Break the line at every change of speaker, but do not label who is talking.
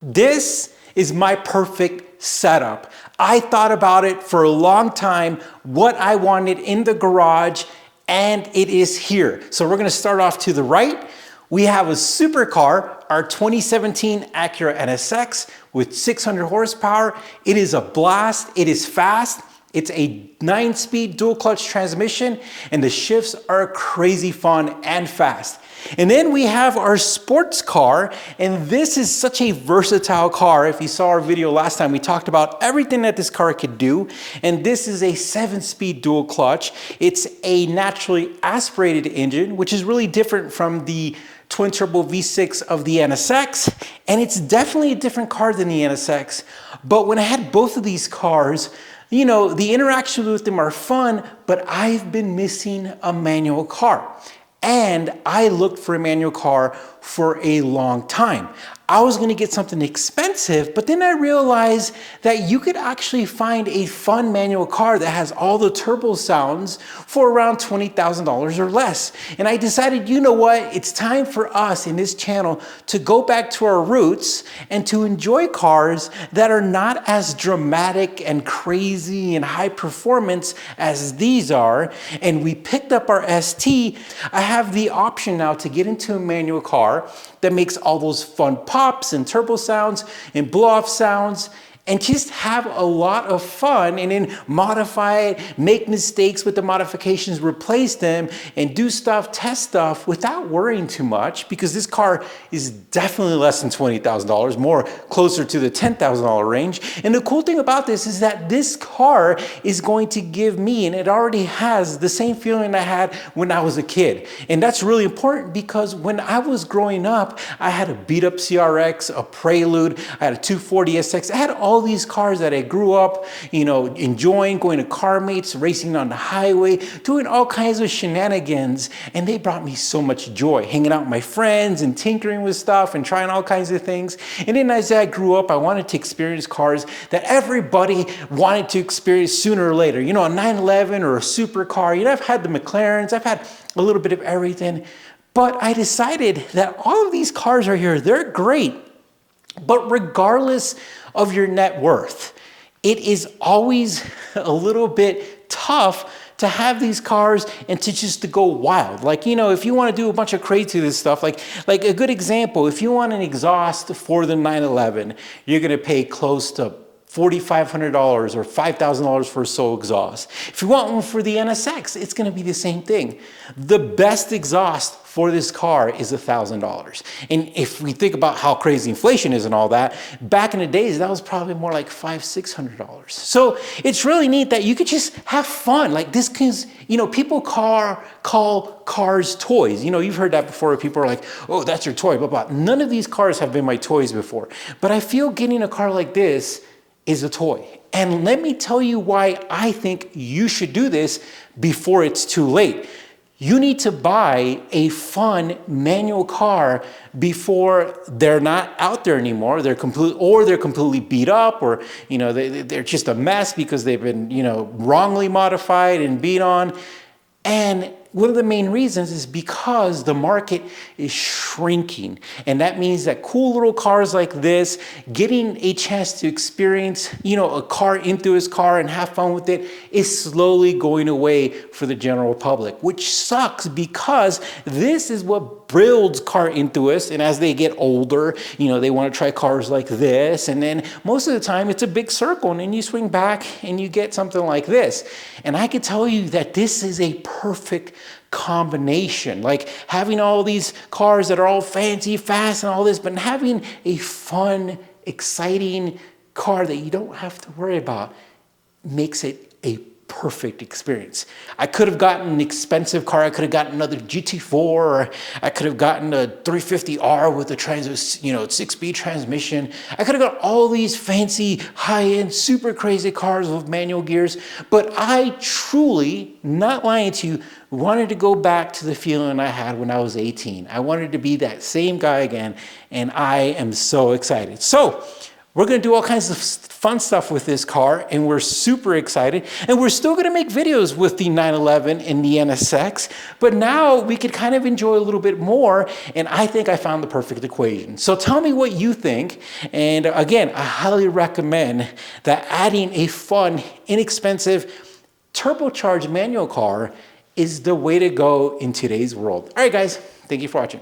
This is my perfect setup. I thought about it for a long time, what I wanted in the garage, and it is here. So we're gonna start off to the right. We have a supercar, our 2017 Acura NSX with 600 horsepower. It is a blast, it is fast. It's a 9-speed dual clutch transmission, and the shifts are crazy fun and fast. And then we have our sports car, and this is such a versatile car. If you saw our video last time, we talked about everything that this car could do. And this is a 7-speed dual clutch. It's a naturally aspirated engine, which is really different from the twin turbo V6 of the NSX. And it's definitely a different car than the NSX. But when I had both of these cars, you know, the interactions with them are fun, but I've been missing a manual car. And I looked for a manual car for a long time. I was gonna get something expensive, but then I realized that you could actually find a fun manual car that has all the turbo sounds for around $20,000 or less. And I decided, you know what? It's time for us in this channel to go back to our roots and to enjoy cars that are not as dramatic and crazy and high performance as these are. And we picked up our ST. I have the option now to get into a manual car that makes all those fun pops and turbo sounds and blow off sounds, and just have a lot of fun, and then modify it, make mistakes with the modifications, replace them, and do stuff, test stuff without worrying too much, because this car is definitely less than $20,000, more closer to the $10,000 range. And the cool thing about this is that this car is going to give me, and it already has, the same feeling I had when I was a kid. And that's really important, because when I was growing up, I had a beat up CRX, a Prelude, I had a 240 SX, I had all these cars that I grew up, you know, enjoying, going to car mates, racing on the highway, doing all kinds of shenanigans, and they brought me so much joy, hanging out with my friends and tinkering with stuff and trying all kinds of things. And then as I grew up, I wanted to experience cars that everybody wanted to experience sooner or later. You know, a 911 or a supercar. You know, I've had the McLarens, I've had a little bit of everything, but I decided that all of these cars are here. They're great, but regardless of your net worth, it is always a little bit tough to have these cars and to go wild. Like, you know, if you want to do a bunch of crazy this stuff, like a good example, if you want an exhaust for the 911, you're going to pay close to $4,500 or $5,000 for a sole exhaust. If you want one for the NSX, it's going to be the same thing. The best exhaust for this car is $1,000. And if we think about how crazy inflation is and all that, back in the days, that was probably more like $500-600. So it's really neat that you could just have fun. Like this can, you know, people call cars toys. You know, you've heard that before. People are like, oh, that's your toy, blah, blah. None of these cars have been my toys before. But I feel getting a car like this is a toy. And let me tell you why I think you should do this before it's too late. You need to buy a fun manual car before they're not out there anymore. They're completely beat up, or, you know, they're just a mess because they've been, you know, wrongly modified and beat on. And one of the main reasons is because the market is shrinking. And that means that cool little cars like this, getting a chance to experience, you know, a car enthusiast car and have fun with it, is slowly going away for the general public, which sucks, because this is what builds car enthusiasts. And as they get older, you know, they want to try cars like this. And then most of the time it's a big circle, and then you swing back and you get something like this. And I can tell you that this is a perfect combination. Like having all these cars that are all fancy, fast, and all this, but having a fun, exciting car that you don't have to worry about makes it a perfect experience. I could have gotten an expensive car. I could have gotten another GT4, or I could have gotten a 350R with a 6-speed transmission. I could have got all these fancy, high-end, super crazy cars with manual gears, but I truly, not lying to you, wanted to go back to the feeling I had when I was 18. I wanted to be that same guy again, and I am so excited. So We're gonna do all kinds of fun stuff with this car, and we're super excited. And we're still gonna make videos with the 911 and the NSX, but now we could kind of enjoy a little bit more, and I think I found the perfect equation. So tell me what you think, and again, I highly recommend that adding a fun, inexpensive, turbocharged manual car is the way to go in today's world. All right, guys, thank you for watching.